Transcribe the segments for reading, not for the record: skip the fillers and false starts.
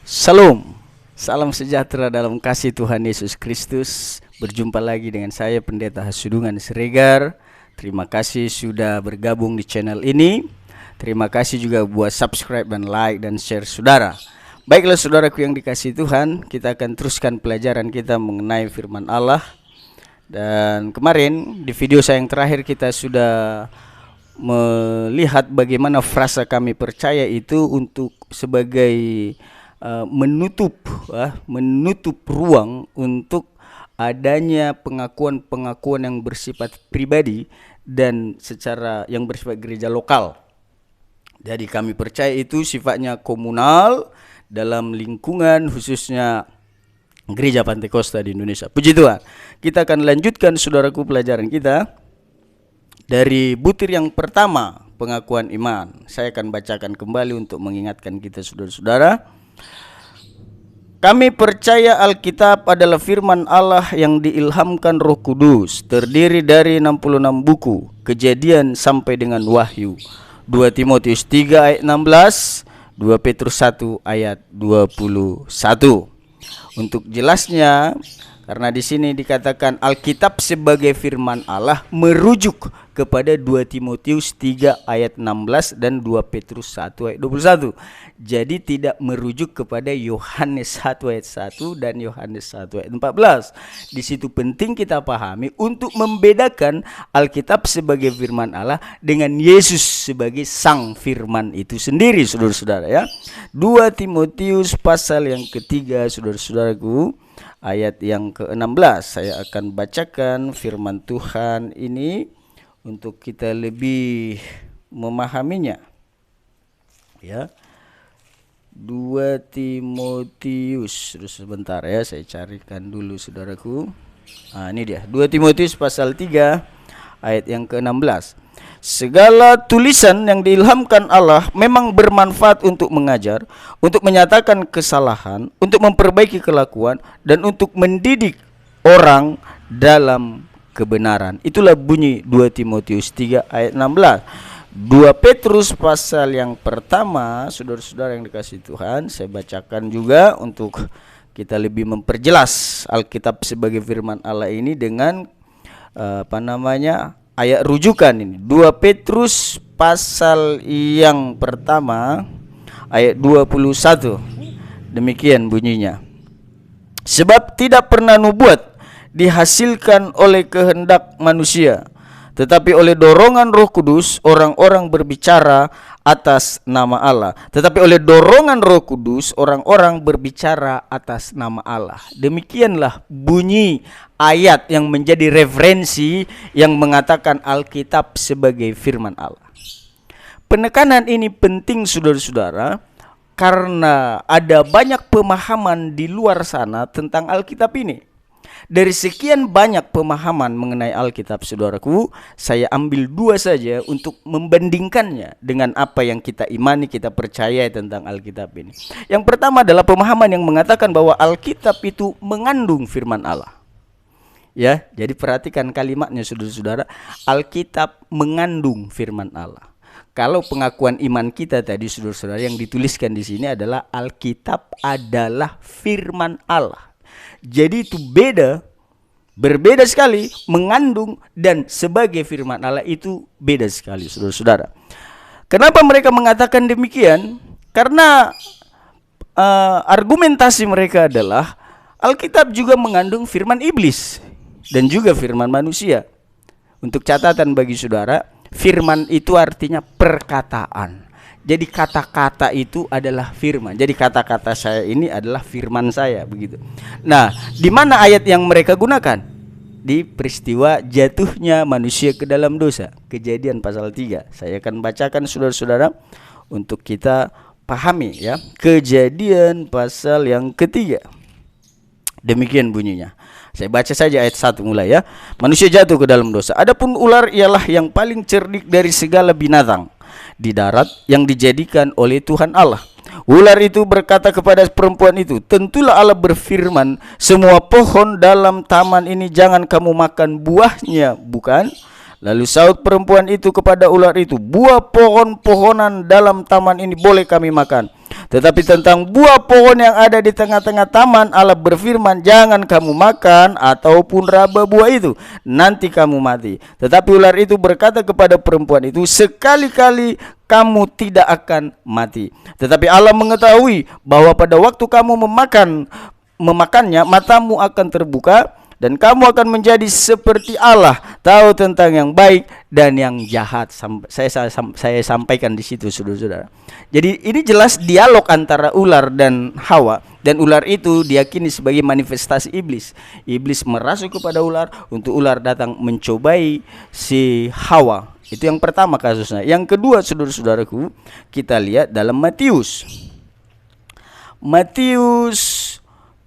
Salam, salam sejahtera dalam kasih Tuhan Yesus Kristus. Berjumpa lagi dengan saya Pendeta Hasudungan Siregar. Terima kasih sudah bergabung di channel ini. Terima kasih juga buat subscribe dan like dan share saudara. Baiklah saudaraku yang dikasihi Tuhan, kita akan teruskan pelajaran kita mengenai firman Allah. Dan kemarin di video saya yang terakhir kita sudah melihat bagaimana frasa kami percaya itu untuk sebagai menutup ruang untuk adanya pengakuan-pengakuan yang bersifat pribadi dan secara yang bersifat gereja lokal. Jadi kami percaya itu sifatnya komunal dalam lingkungan khususnya Gereja Pantekosta di Indonesia. Puji Tuhan. Kita akan lanjutkan saudaraku pelajaran kita dari butir yang pertama, pengakuan iman. Saya akan bacakan kembali untuk mengingatkan kita saudara-saudara. Kami percaya Alkitab adalah firman Allah yang diilhamkan Roh Kudus, terdiri dari 66 buku, Kejadian sampai dengan Wahyu. 2 Timotius 3 ayat 16, 2 Petrus 1 ayat 21. Untuk jelasnya, karena di sini dikatakan Alkitab sebagai firman Allah merujuk kepada 2 Timotius 3 ayat 16 dan 2 Petrus 1 ayat 21. Jadi tidak merujuk kepada Yohanes 1 ayat 1 dan Yohanes 1 ayat 14. Di situ penting kita pahami untuk membedakan Alkitab sebagai firman Allah dengan Yesus sebagai sang firman itu sendiri, saudara-saudara ya. 2 Timotius pasal yang ketiga, saudara-saudaraku, ayat yang ke-16. Saya akan bacakan firman Tuhan ini untuk kita lebih memahaminya. Ya. 2 Timotius. Terus sebentar ya, saya carikan dulu saudaraku. Ini dia. 2 Timotius pasal 3 ayat yang ke-16. Segala tulisan yang diilhamkan Allah memang bermanfaat untuk mengajar, untuk menyatakan kesalahan, untuk memperbaiki kelakuan, dan untuk mendidik orang dalam kebenaran. Itulah bunyi 2 Timotius 3 ayat 16. 2 Petrus pasal yang pertama, saudara-saudara yang dikasihi Tuhan, saya bacakan juga untuk kita lebih memperjelas Alkitab sebagai firman Allah ini dengan ayat rujukan ini. 2 Petrus pasal yang pertama ayat 21. Demikian bunyinya. Sebab tidak pernah nubuat dihasilkan oleh kehendak manusia, tetapi oleh dorongan Roh Kudus orang-orang berbicara atas nama Allah. Tetapi oleh dorongan Roh Kudus orang-orang berbicara atas nama Allah. Demikianlah bunyi ayat yang menjadi referensi yang mengatakan Alkitab sebagai firman Allah. Penekanan ini penting saudara-saudara, karena ada banyak pemahaman di luar sana tentang Alkitab ini. Dari sekian banyak pemahaman mengenai Alkitab, saudaraku, saya ambil 2 saja untuk membandingkannya dengan apa yang kita imani, kita percaya tentang Alkitab ini. Yang pertama adalah pemahaman yang mengatakan bahwa Alkitab itu mengandung firman Allah. Ya, jadi perhatikan kalimatnya saudara-saudara, Alkitab mengandung firman Allah. Kalau pengakuan iman kita tadi saudara-saudara yang dituliskan di sini adalah Alkitab adalah firman Allah. Jadi itu berbeda sekali, mengandung dan sebagai firman Allah itu beda sekali saudara-saudara. Kenapa mereka mengatakan demikian? Karena argumentasi mereka adalah Alkitab juga mengandung firman iblis dan juga firman manusia. Untuk catatan bagi saudara, firman itu artinya perkataan. Jadi kata-kata itu adalah firman. Jadi kata-kata saya ini adalah firman saya, begitu. Nah, di mana ayat yang mereka gunakan? Di peristiwa jatuhnya manusia ke dalam dosa, Kejadian pasal 3. Saya akan bacakan saudara-saudara untuk kita pahami ya. Kejadian pasal yang ketiga. Demikian bunyinya. Saya baca saja ayat 1 mulai ya. Manusia jatuh ke dalam dosa. Adapun ular ialah yang paling cerdik dari segala binatang di darat yang dijadikan oleh Tuhan Allah. Ular itu berkata kepada perempuan itu, tentulah Allah berfirman, semua pohon dalam taman ini jangan kamu makan buahnya, bukan? Lalu saut perempuan itu kepada ular itu, buah pohon-pohonan dalam taman ini boleh kami makan, Tetapi tentang buah pohon yang ada di tengah-tengah taman, Allah berfirman, jangan kamu makan ataupun raba buah itu, nanti kamu mati. Tetapi ular itu berkata kepada perempuan itu, sekali-kali kamu tidak akan mati. Tetapi Allah mengetahui bahwa pada waktu kamu memakannya, matamu akan terbuka dan kamu akan menjadi seperti Allah, tahu tentang yang baik dan yang jahat. Saya sampaikan di situ, saudara-saudara. Jadi ini jelas dialog antara ular dan Hawa, dan ular itu diyakini sebagai manifestasi iblis. Iblis merasuk kepada ular untuk ular datang mencobai si Hawa. Itu yang pertama kasusnya. Yang kedua, saudara-saudaraku, kita lihat dalam Matius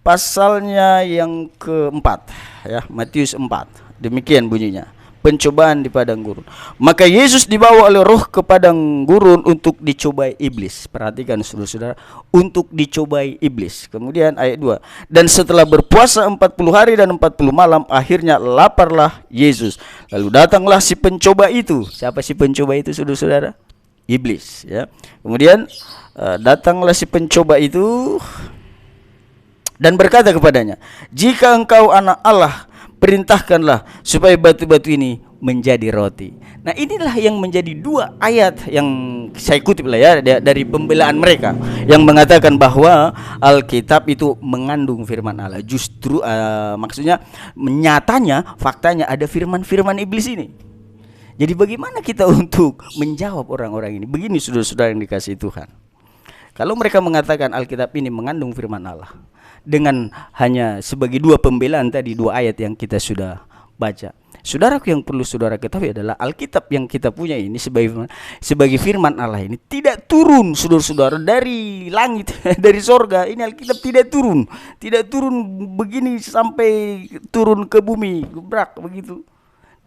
pasalnya yang keempat, ya, Matius 4. Demikian bunyinya. Pencobaan di padang gurun. Maka Yesus dibawa oleh Roh ke padang gurun untuk dicobai iblis. Perhatikan saudara-saudara, untuk dicobai iblis. Kemudian ayat 2. Dan setelah berpuasa 40 hari dan 40 malam, akhirnya laparlah Yesus. Lalu datanglah si pencoba itu. Siapa si pencoba itu, saudara-saudara? Iblis, ya. Kemudian datanglah si pencoba itu dan berkata kepadanya, jika engkau anak Allah, perintahkanlah supaya batu-batu ini menjadi roti. Nah, inilah yang menjadi dua ayat yang saya kutip lah ya dari pembelaan mereka yang mengatakan bahwa Alkitab itu mengandung firman Allah. Justru maksudnya nyatanya, faktanya ada firman-firman iblis ini. Jadi bagaimana kita untuk menjawab orang-orang ini? Begini saudara-saudara yang dikasihi Tuhan. Kalau mereka mengatakan Alkitab ini mengandung firman Allah, dengan hanya sebagai dua pembelaan tadi, dua ayat yang kita sudah baca, saudaraku, yang perlu saudara ketahui adalah Alkitab yang kita punya ini sebagai firman Allah ini tidak turun, saudara-saudara, dari langit, dari sorga. Ini Alkitab tidak turun begini sampai turun ke bumi, gebrak begitu.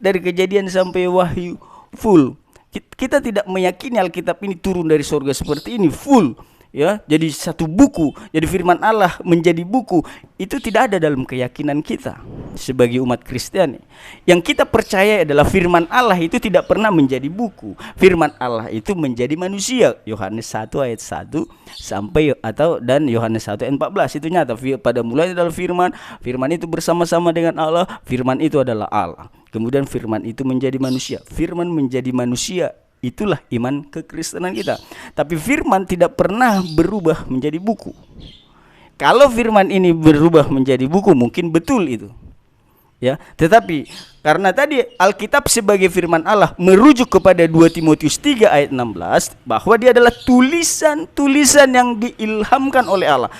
Dari Kejadian sampai Wahyu full. Kita tidak meyakini Alkitab ini turun dari sorga seperti ini full, ya, jadi satu buku, jadi firman Allah menjadi buku. Itu tidak ada dalam keyakinan kita sebagai umat Kristiani. Yang kita percaya adalah firman Allah itu tidak pernah menjadi buku. Firman Allah itu menjadi manusia. Yohanes 1 ayat 1 sampai dan Yohanes 1 ayat 14 itu nyata. Pada mulanya adalah firman, firman itu bersama-sama dengan Allah, firman itu adalah Allah. Kemudian firman itu menjadi manusia. Firman menjadi manusia. Itulah iman kekristenan kita. Tapi firman tidak pernah berubah menjadi buku. Kalau firman ini berubah menjadi buku, mungkin betul itu, ya. Tetapi karena tadi Alkitab sebagai firman Allah merujuk kepada 2 Timotius 3 ayat 16 bahwa dia adalah tulisan yang diilhamkan oleh Allah.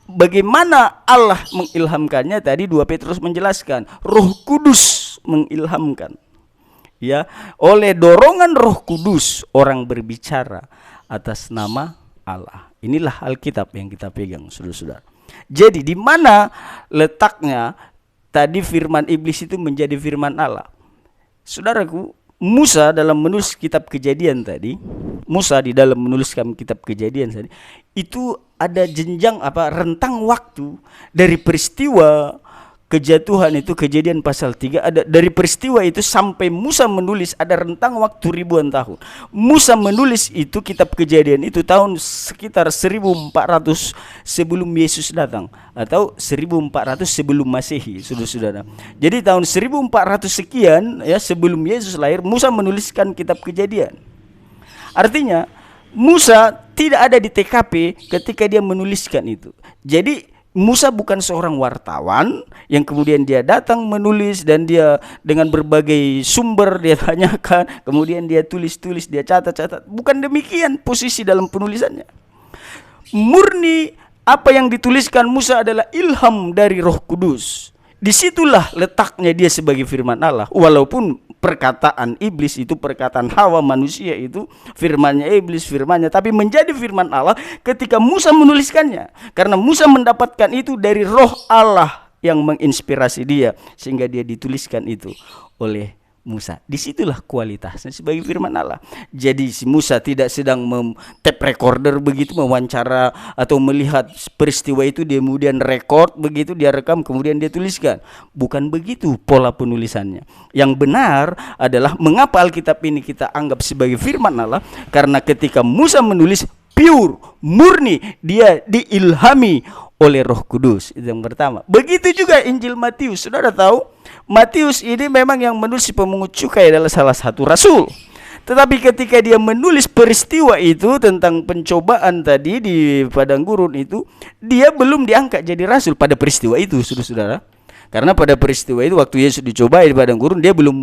Bagaimana Allah mengilhamkannya? Tadi 2 Petrus menjelaskan, Roh Kudus mengilhamkan. Ya, oleh dorongan Roh Kudus orang berbicara atas nama Allah. Inilah Alkitab yang kita pegang, saudara-saudara. Jadi di mana letaknya tadi firman iblis itu menjadi firman Allah? Saudaraku, Musa dalam menulis kitab Kejadian tadi, Musa di dalam menuliskan kitab Kejadian tadi, itu ada jenjang rentang waktu dari peristiwa kejatuhan itu, Kejadian pasal 3, ada dari peristiwa itu sampai Musa menulis ada rentang waktu ribuan tahun. Musa menulis itu kitab Kejadian itu tahun sekitar 1400 sebelum Yesus datang, atau 1400 sebelum Masehi, saudara-saudara. Jadi tahun 1400 sekian ya sebelum Yesus lahir, Musa menuliskan kitab Kejadian. Artinya Musa tidak ada di TKP ketika dia menuliskan itu. Jadi Musa bukan seorang wartawan yang kemudian dia datang menulis dan dia dengan berbagai sumber dia tanyakan, kemudian dia tulis, dia catat. Bukan demikian posisi dalam penulisannya. Murni apa yang dituliskan Musa adalah ilham dari Roh Kudus. Disitulah letaknya dia sebagai firman Allah. Walaupun perkataan iblis itu, perkataan Hawa manusia itu, firmannya iblis, firmannya, tapi menjadi firman Allah ketika Musa menuliskannya. Karena Musa mendapatkan itu dari Roh Allah yang menginspirasi dia, sehingga dia dituliskan itu oleh Musa. Disitulah kualitasnya sebagai firman Allah. Jadi si Musa tidak sedang tape recorder begitu mewawancara atau melihat peristiwa itu dia kemudian record begitu, dia rekam kemudian dia tuliskan. Bukan begitu pola penulisannya. Yang benar adalah mengapa Alkitab ini kita anggap sebagai firman Allah, karena ketika Musa menulis, pure, murni, dia diilhami oleh Roh Kudus. Itu yang pertama. Begitu juga Injil Matius. Saudara tahu, Matius ini memang yang menulis pemungut cukai adalah salah satu rasul. Tetapi ketika dia menulis peristiwa itu tentang pencobaan tadi di padang gurun itu, dia belum diangkat jadi rasul pada peristiwa itu, saudara-saudara. Karena pada peristiwa itu waktu Yesus dicobai di padang gurun, dia belum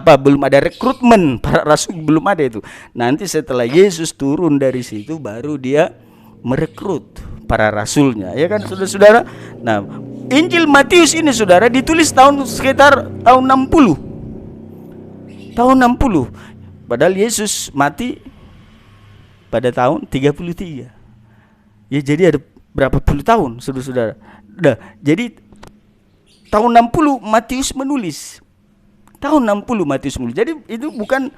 belum ada rekrutmen para rasul, belum ada itu. Nanti setelah Yesus turun dari situ baru dia merekrut para rasulnya, ya kan saudara-saudara. Nah, Injil Matius ini saudara ditulis sekitar tahun 60. Tahun 60. Padahal Yesus mati pada tahun 33. Ya, jadi ada berapa puluh tahun saudara-saudara. Udah, jadi tahun 60 Matius menulis. Tahun 60 Matius menulis. Jadi itu bukan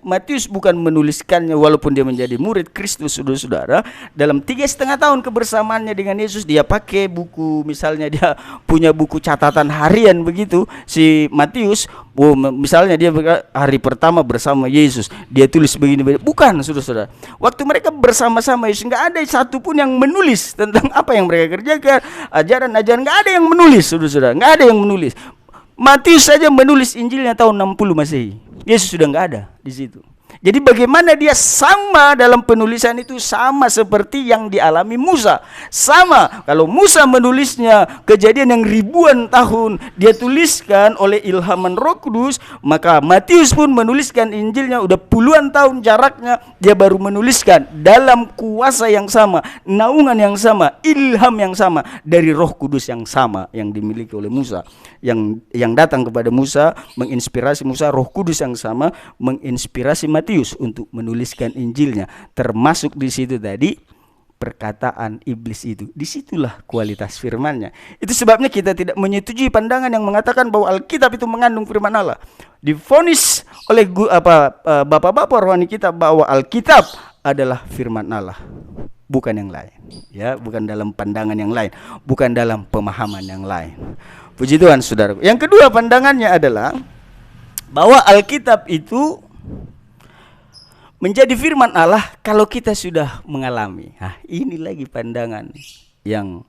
Matius bukan menuliskannya walaupun dia menjadi murid Kristus, saudara-saudara. Dalam 3,5 tahun kebersamaannya dengan Yesus, dia pakai buku, misalnya dia punya buku catatan harian begitu, si Matius. Misalnya dia hari pertama bersama Yesus, dia tulis begini. Bukan, saudara-saudara. Waktu mereka bersama-sama Yesus, nggak ada satupun yang menulis tentang apa yang mereka kerjakan, ajaran-ajaran, nggak ada yang menulis, saudara-saudara. Nggak ada yang menulis. Matius saja menulis Injilnya tahun 60 Masehi. Yesus sudah nggak ada di situ. Jadi bagaimana dia sama dalam penulisan itu, sama seperti yang dialami Musa. Sama, kalau Musa menulisnya kejadian yang ribuan tahun dia tuliskan oleh ilhaman Roh Kudus, maka Matius pun menuliskan Injilnya udah puluhan tahun jaraknya, dia baru menuliskan dalam kuasa yang sama, naungan yang sama, ilham yang sama dari Roh Kudus yang sama yang dimiliki oleh Musa, yang datang kepada Musa, menginspirasi Musa. Roh Kudus yang sama menginspirasi Matius untuk menuliskan Injilnya, termasuk di situ tadi perkataan iblis itu. Disitulah kualitas firman-Nya. Itu sebabnya kita tidak menyetujui pandangan yang mengatakan bahwa Alkitab itu mengandung firman Allah. Divonis oleh bapak-bapak rohani kita bahwa Alkitab adalah firman Allah, bukan yang lain. Ya, bukan dalam pandangan yang lain, bukan dalam pemahaman yang lain. Puji Tuhan, saudara. Yang kedua pandangannya adalah bahwa Alkitab itu menjadi firman Allah kalau kita sudah mengalami. Nah, ini lagi pandangan yang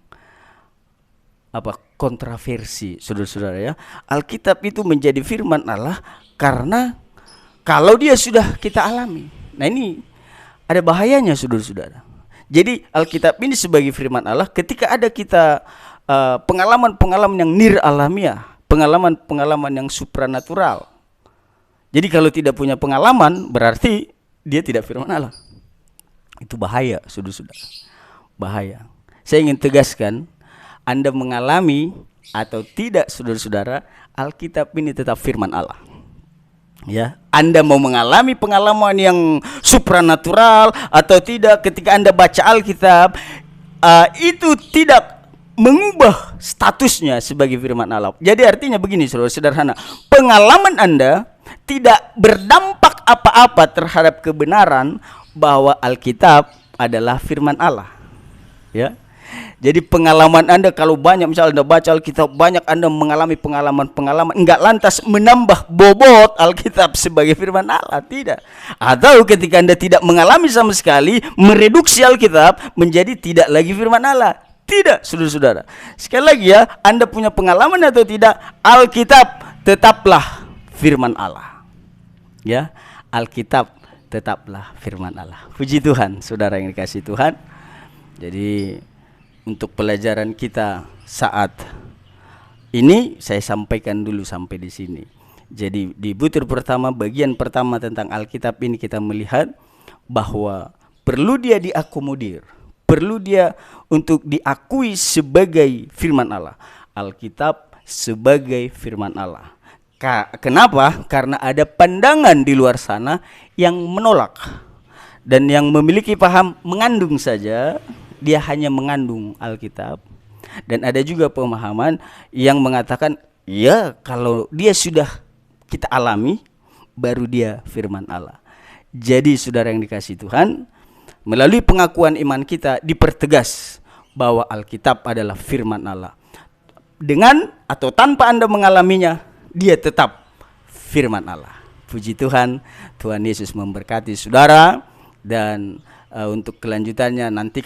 kontroversi, saudara-saudara ya. Alkitab itu menjadi firman Allah karena kalau dia sudah kita alami. Nah, ini ada bahayanya, saudara-saudara. Jadi Alkitab ini sebagai firman Allah ketika ada kita pengalaman-pengalaman yang nir alamiah, pengalaman-pengalaman yang supranatural. Jadi kalau tidak punya pengalaman berarti dia tidak firman Allah. Itu bahaya, saudara-saudara. Bahaya. Saya ingin tegaskan, Anda mengalami atau tidak, saudara-saudara, Alkitab ini tetap firman Allah. Ya, Anda mau mengalami pengalaman yang supranatural atau tidak, ketika Anda baca Alkitab, itu tidak mengubah statusnya sebagai firman Allah. Jadi artinya begini, saudara, sederhana. Pengalaman Anda tidak berdampak apa-apa terhadap kebenaran bahwa Alkitab adalah firman Allah. Ya. Jadi pengalaman Anda kalau banyak, misalnya Anda baca Alkitab banyak, Anda mengalami pengalaman-pengalaman, enggak lantas menambah bobot Alkitab sebagai firman Allah, tidak. Atau ketika Anda tidak mengalami sama sekali, mereduksi Alkitab menjadi tidak lagi firman Allah. Tidak, saudara-saudara. Sekali lagi ya, Anda punya pengalaman atau tidak, Alkitab tetaplah firman Allah. Ya, Alkitab tetaplah firman Allah. Puji Tuhan, saudara yang dikasihi Tuhan. Jadi untuk pelajaran kita saat ini saya sampaikan dulu sampai di sini. Jadi di butir pertama, bagian pertama tentang Alkitab ini kita melihat bahwa perlu dia diakomodir, perlu dia untuk diakui sebagai firman Allah. Alkitab sebagai firman Allah. Kenapa? Karena ada pandangan di luar sana yang menolak dan yang memiliki paham mengandung saja, dia hanya mengandung Alkitab. Dan ada juga pemahaman yang mengatakan, ya kalau dia sudah kita alami, baru dia firman Allah. Jadi saudara yang dikasihi Tuhan, melalui pengakuan iman kita dipertegas bahwa Alkitab adalah firman Allah. Dengan atau tanpa Anda mengalaminya, dia tetap firman Allah. Puji Tuhan, Tuhan Yesus memberkati saudara. Dan untuk kelanjutannya nanti